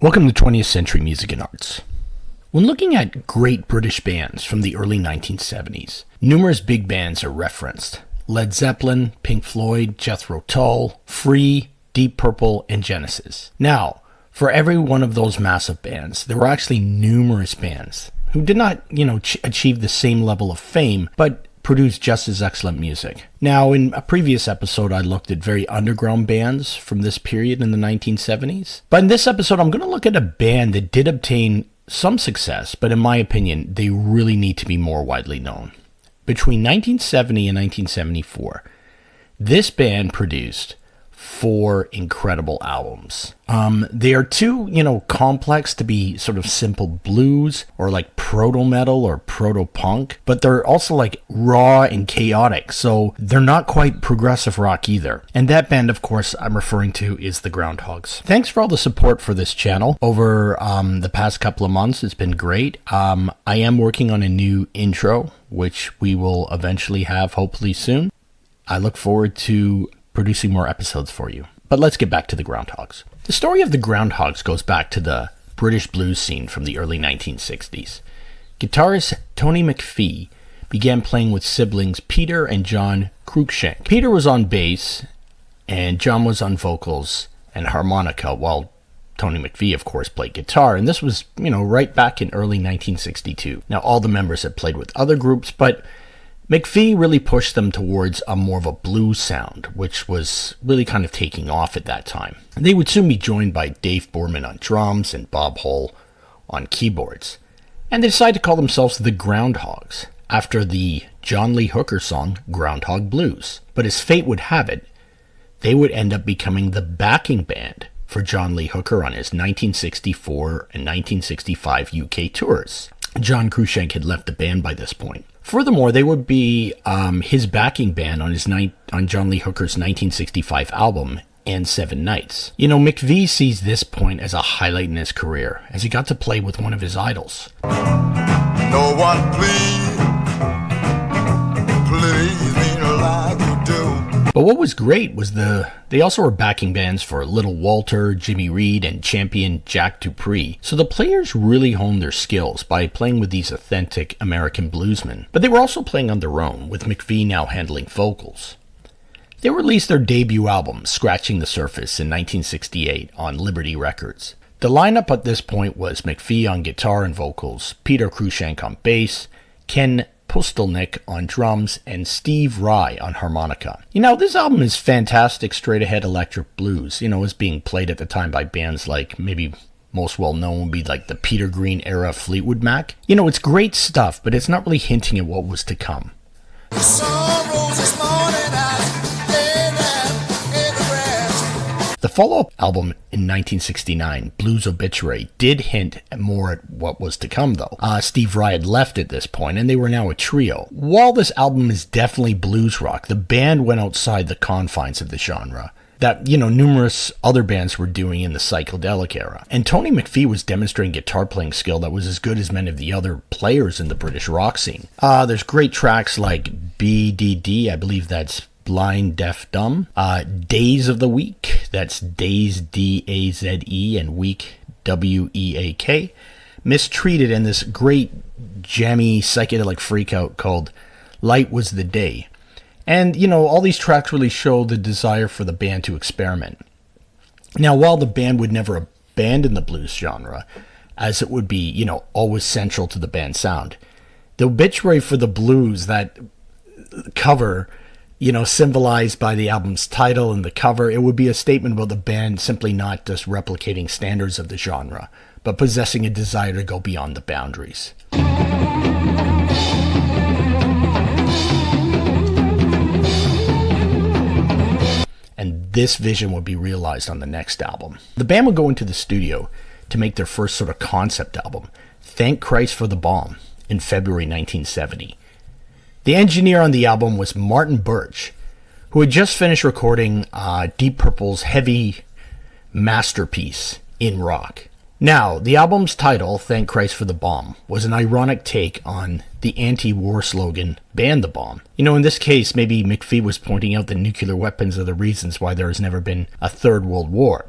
Welcome to 20th Century Music and Arts. When looking at great British bands from the early 1970s, numerous big bands are referenced. Led Zeppelin, Pink Floyd, Jethro Tull, Free, Deep Purple, and Genesis. Now, for every one of those massive bands, there were actually numerous bands who did not, achieve the same level of fame, but produced just as excellent music. Now, in a previous episode, I looked at very underground bands from this period in the 1970s. But in this episode, I'm going to look at a band that did obtain some success, but in my opinion, they really need to be more widely known. Between 1970 and 1974, this band produced 4 incredible albums. They are too, complex to be sort of simple blues or like proto-metal or proto-punk, but they're also like raw and chaotic, so they're not quite progressive rock either. And that band, of course, I'm referring to is the Groundhogs. Thanks for all the support for this channel over the past couple of months. It's been great. I am working on a new intro, which we will eventually have hopefully soon. I look forward to producing more episodes for you. But let's get back to the Groundhogs. The story of the Groundhogs goes back to the British blues scene from the early 1960s. Guitarist Tony Mcphee began playing with siblings Peter and John Cruikshank. Peter was on bass, and John was on vocals and harmonica, while Tony Mcphee, of course, played guitar, and this was, right back in early 1962. Now, all the members had played with other groups, but Mcphee really pushed them towards a more of a blues sound, which was really kind of taking off at that time. They would soon be joined by Dave Boorman on drums and Bob Hull on keyboards. And they decided to call themselves the Groundhogs, after the John Lee Hooker song Groundhog Blues. But as fate would have it, they would end up becoming the backing band for John Lee Hooker on his 1964 and 1965 UK tours. John Cruikshank had left the band by this point. Furthermore, they would be his backing band on John Lee Hooker's 1965 album, And Seven Nights. Mcphee sees this point as a highlight in his career, as he got to play with one of his idols. No one please me like you do. But what was great was they also were backing bands for Little Walter, Jimmy Reed, and champion Jack Dupree. So the players really honed their skills by playing with these authentic American bluesmen. But they were also playing on their own, with Mcphee now handling vocals. They released their debut album, Scratching the Surface, in 1968 on Liberty Records. The lineup at this point was Mcphee on guitar and vocals, Peter Cruikshank on bass, Ken Pustelnik on drums, and Steve Rye on harmonica. This album is fantastic straight-ahead electric blues. It's being played at the time by bands like, maybe most well-known would be like the Peter Green era Fleetwood Mac. It's great stuff, but it's not really hinting at what was to come. The follow-up album in 1969, Blues Obituary, did hint more at what was to come, though. Steve Rye had left at this point, and they were now a trio. While this album is definitely blues rock, the band went outside the confines of the genre that, numerous other bands were doing in the psychedelic era. And Tony Mcphee was demonstrating guitar playing skill that was as good as many of the other players in the British rock scene. There's great tracks like BDD, I believe that's Blind, Deaf, Dumb. Days of the Week, that's Days, D-A-Z-E, and Week, W-E-A-K. Mistreated, and this great jammy psychedelic freakout called Light Was the Day. And, all these tracks really show the desire for the band to experiment. Now, while the band would never abandon the blues genre, as it would be, always central to the band's sound, the obituary for the blues, that cover, symbolized by the album's title and the cover, it would be a statement about the band simply not just replicating standards of the genre, but possessing a desire to go beyond the boundaries. And this vision would be realized on the next album. The band would go into the studio to make their first sort of concept album, Thank Christ for the Bomb, in February 1970. The engineer on the album was Martin Birch, who had just finished recording Deep Purple's heavy masterpiece, In Rock. Now, the album's title, Thank Christ for the Bomb, was an ironic take on the anti-war slogan, Ban the Bomb. In this case, maybe Mcphee was pointing out that nuclear weapons are the reasons why there has never been a third world war.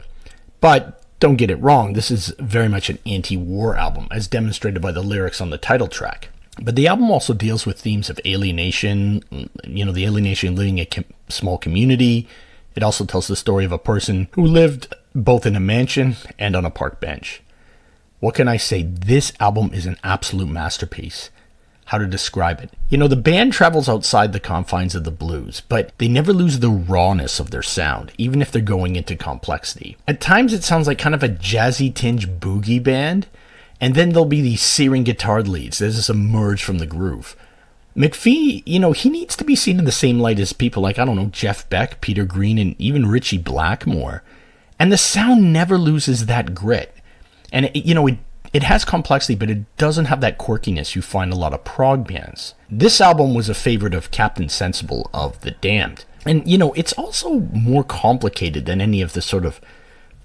But don't get it wrong, this is very much an anti-war album, as demonstrated by the lyrics on the title track. But the album also deals with themes of alienation, the alienation living in a small community. It also tells the story of a person who lived both in a mansion and on a park bench. What can I say? This album is an absolute masterpiece. How to describe it? The band travels outside the confines of the blues, but they never lose the rawness of their sound, even if they're going into complexity. At times it sounds like kind of a jazzy tinge boogie band, and then there'll be these searing guitar leads that just emerge from the groove. McPhee, he needs to be seen in the same light as people like, Jeff Beck, Peter Green, and even Ritchie Blackmore. And the sound never loses that grit. And, it has complexity, but it doesn't have that quirkiness you find a lot of prog bands. This album was a favorite of Captain Sensible of The Damned. And, it's also more complicated than any of the sort of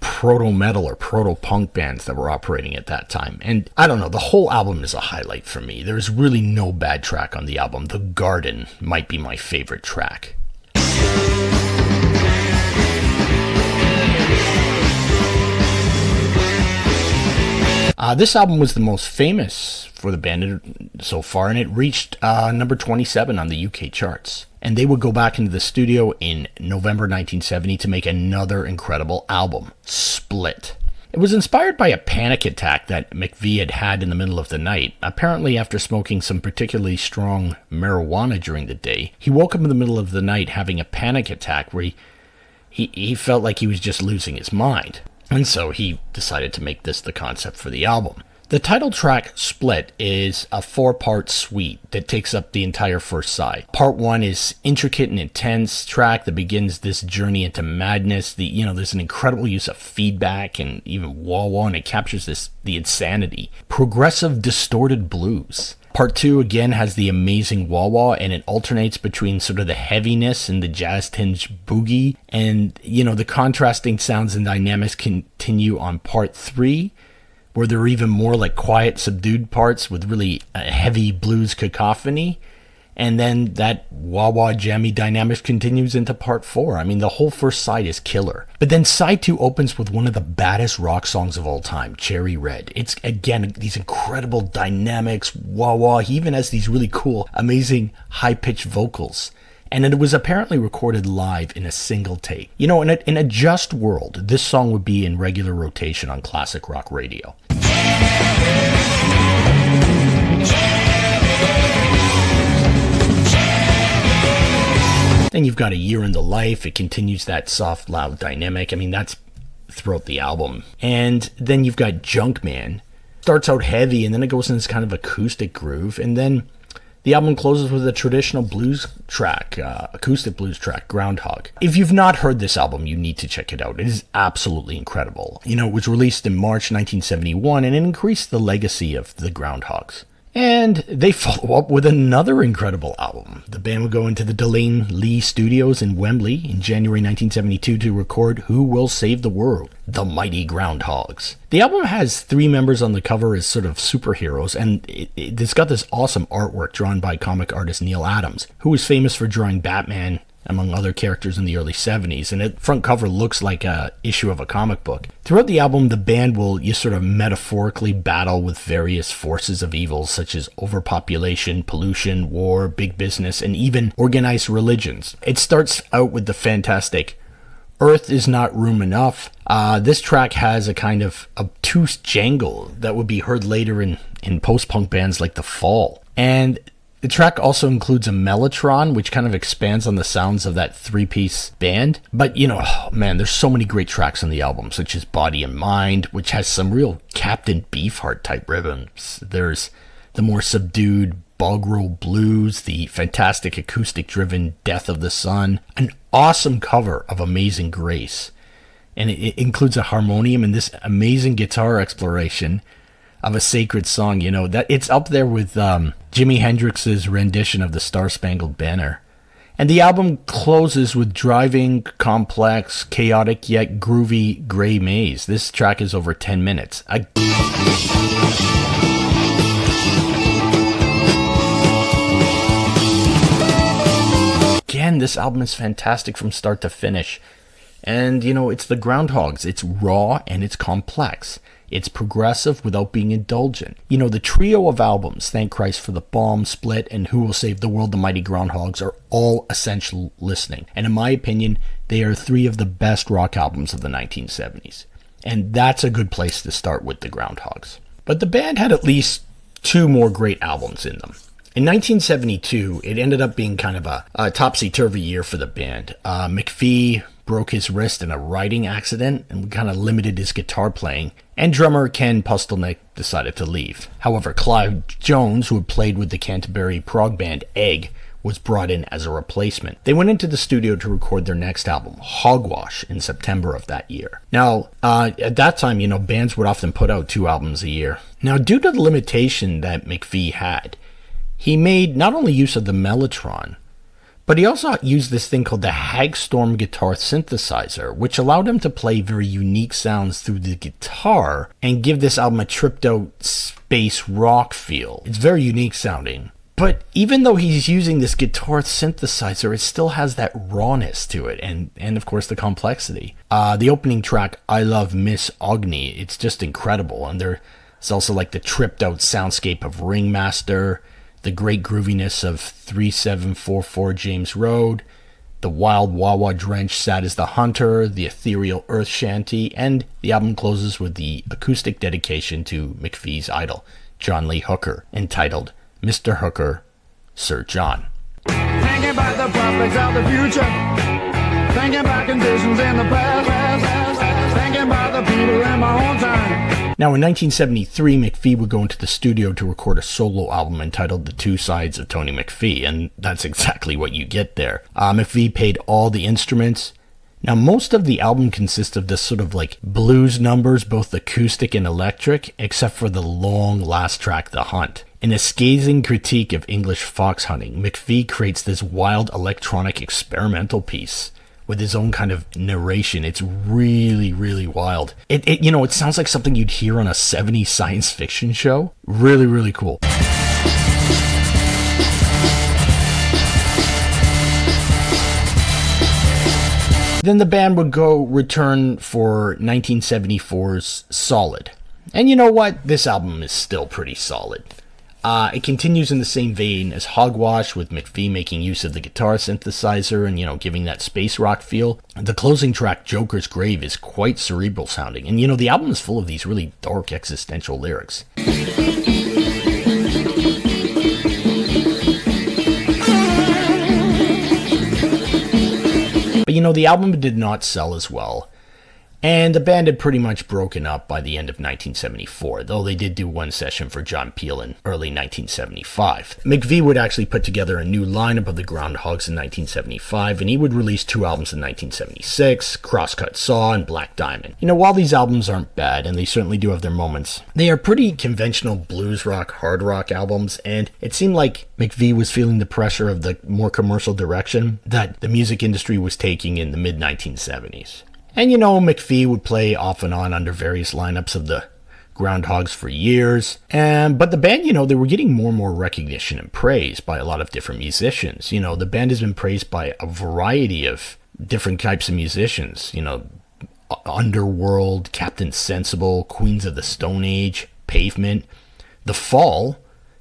proto-metal or proto-punk bands that were operating at that time. And I don't know, the whole album is a highlight for me. There's really no bad track on the album. The Garden might be my favorite track. This album was the most famous for the band so far, and it reached number 27 on the UK charts. And they would go back into the studio in November 1970 to make another incredible album, Split. It was inspired by a panic attack that McPhee had in the middle of the night. Apparently, after smoking some particularly strong marijuana during the day, he woke up in the middle of the night having a panic attack where he felt like he was just losing his mind. And so he decided to make this the concept for the album. The title track, Split, is a 4-part suite that takes up the entire first side. Part 1 is intricate and intense track that begins this journey into madness. There's an incredible use of feedback and even wah-wah, and it captures the insanity. Progressive, distorted blues. Part 2 again has the amazing wah-wah, and it alternates between sort of the heaviness and the jazz-tinged boogie. And, the contrasting sounds and dynamics continue on Part 3, where there are even more like quiet, subdued parts with really heavy blues cacophony. And then that wah-wah jammy dynamics continues into Part 4. I mean, the whole first side is killer. But then side 2 opens with one of the baddest rock songs of all time, Cherry Red. It's, again, these incredible dynamics, wah-wah. He even has these really cool, amazing, high-pitched vocals. And it was apparently recorded live in a single take. In a just world, this song would be in regular rotation on classic rock radio. Then you've got A Year in the Life. It continues that soft, loud dynamic. I mean, that's throughout the album. And then you've got Junkman. Starts out heavy, and then it goes in this kind of acoustic groove. And then the album closes with a traditional blues track, acoustic blues track, Groundhog. If you've not heard this album, you need to check it out. It is absolutely incredible. It was released in March 1971, and it increased the legacy of the Groundhogs. And they follow up with another incredible album. The band would go into the Delane Lee Studios in Wembley in January 1972 to record Who Will Save the World? The Mighty Groundhogs. The album has 3 members on the cover as sort of superheroes, and it's got this awesome artwork drawn by comic artist Neil Adams, who was famous for drawing Batman, among other characters in the early 70s, and the front cover looks like a issue of a comic book. Throughout the album, the band will sort of metaphorically battle with various forces of evil, such as overpopulation, pollution, war, big business, and even organized religions. It starts out with the fantastic Earth Is Not Room Enough. This track has a kind of obtuse jangle that would be heard later in post-punk bands like The Fall. And the track also includes a mellotron, which kind of expands on the sounds of that 3-piece band. But, there's so many great tracks on the album, such as Body and Mind, which has some real Captain Beefheart type rhythms. There's the more subdued bog roll blues, the fantastic acoustic-driven Death of the Sun, an awesome cover of Amazing Grace. And it includes a harmonium and this amazing guitar exploration of a sacred song, that it's up there with Jimi Hendrix's rendition of the Star-Spangled Banner. And the album closes with driving, complex, chaotic yet groovy Gray Maze. This track is over 10 minutes. Again, this album is fantastic from start to finish. And, it's the Groundhogs. It's raw and it's complex. It's progressive without being indulgent. The trio of albums, Thank Christ for the Bomb, Split, and Who Will Save the World, The Mighty Groundhogs, are all essential listening. And in my opinion, they are three of the best rock albums of the 1970s. And that's a good place to start with the Groundhogs. But the band had at least two more great albums in them. In 1972, it ended up being kind of a topsy-turvy year for the band. McPhee broke his wrist in a riding accident and kind of limited his guitar playing, and drummer Ken Pustelnik decided to leave. However, Clive Jones, who had played with the Canterbury prog band Egg, was brought in as a replacement. They went into the studio to record their next album, Hogwash, in September of that year. Now, at that time, bands would often put out 2 albums a year. Now, due to the limitation that McPhee had, he made not only use of the Mellotron, but he also used this thing called the Hagstorm guitar synthesizer, which allowed him to play very unique sounds through the guitar and give this album a tripped out space rock feel. It's very unique sounding. But even though he's using this guitar synthesizer, it still has that rawness to it and of course the complexity. The opening track, I Love Miss Ogni, it's just incredible. And there's also like the tripped out soundscape of Ringmaster, the great grooviness of 3744 James Road, the wild wah-wah drench Sad as the Hunter, the ethereal Earth Shanty, and the album closes with the acoustic dedication to McPhee's idol, John Lee Hooker, entitled Mr. Hooker, Sir John. Thinking about the prospects of the future, thinking about conditions in the past, thinking about the people in my own time. Now, in 1973, McPhee would go into the studio to record a solo album entitled The Two Sides of Tony Mcphee, and that's exactly what you get there. McPhee paid all the instruments. Now, most of the album consists of this sort of like blues numbers, both acoustic and electric, except for the long last track, The Hunt. In a scathing critique of English fox hunting, McPhee creates this wild electronic experimental piece with his own kind of narration. It's really, really wild. It sounds like something you'd hear on a 70s science fiction show. Really, really cool. Then the band would go return for 1974's Solid. And you know what? This album is still pretty solid. It continues in the same vein as Hogwash, with McPhee making use of the guitar synthesizer and, giving that space rock feel. The closing track, Joker's Grave, is quite cerebral sounding. And, the album is full of these really dark existential lyrics. But, the album did not sell as well. And the band had pretty much broken up by the end of 1974, though they did do one session for John Peel in early 1975. McPhee would actually put together a new lineup of the Groundhogs in 1975, and he would release 2 albums in 1976, Crosscut Saw and Black Diamond. While these albums aren't bad, and they certainly do have their moments, they are pretty conventional blues rock, hard rock albums, and it seemed like McPhee was feeling the pressure of the more commercial direction that the music industry was taking in the mid-1970s. And McPhee would play off and on under various lineups of the Groundhogs for years. But the band, they were getting more and more recognition and praise by a lot of different musicians. The band has been praised by a variety of different types of musicians. Underworld, Captain Sensible, Queens of the Stone Age, Pavement. The Fall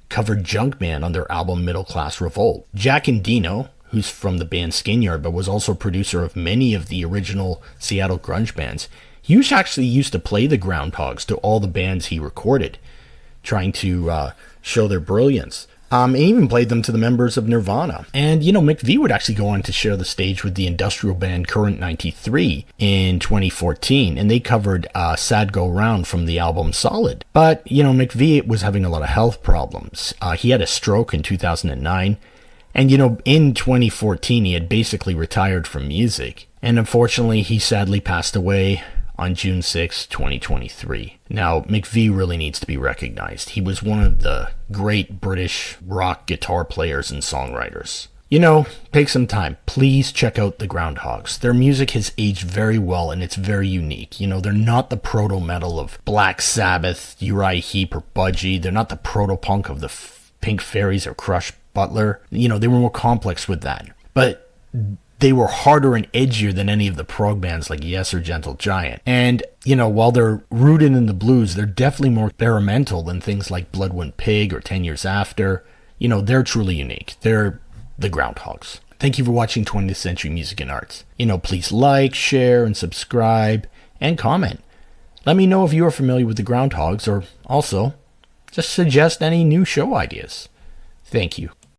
covered Junkman on their album Middle Class Revolt. Jack Endino, who's from the band Skinyard, but was also producer of many of the original Seattle grunge bands. He actually used to play the Groundhogs to all the bands he recorded, trying to show their brilliance. And even played them to the members of Nirvana. And, McPhee would actually go on to share the stage with the industrial band Current 93 in 2014, and they covered Sad Go Round from the album Solid. But, McPhee was having a lot of health problems. He had a stroke in 2009. And, in 2014, he had basically retired from music. And unfortunately, he sadly passed away on June 6, 2023. Now, McPhee really needs to be recognized. He was one of the great British rock guitar players and songwriters. Take some time. Please check out the Groundhogs. Their music has aged very well, and it's very unique. They're not the proto-metal of Black Sabbath, Uriah Heep, or Budgie. They're not the proto-punk of the Pink Fairies or Crush Butler. They were more complex with that. But they were harder and edgier than any of the prog bands like Yes or Gentle Giant. And, while they're rooted in the blues, they're definitely more experimental than things like Bloodwind Pig or 10 Years After. They're truly unique. They're the Groundhogs. Thank you for watching 20th Century Music and Arts. Please like, share, and subscribe, and comment. Let me know if you are familiar with the Groundhogs, or also just suggest any new show ideas. Thank you.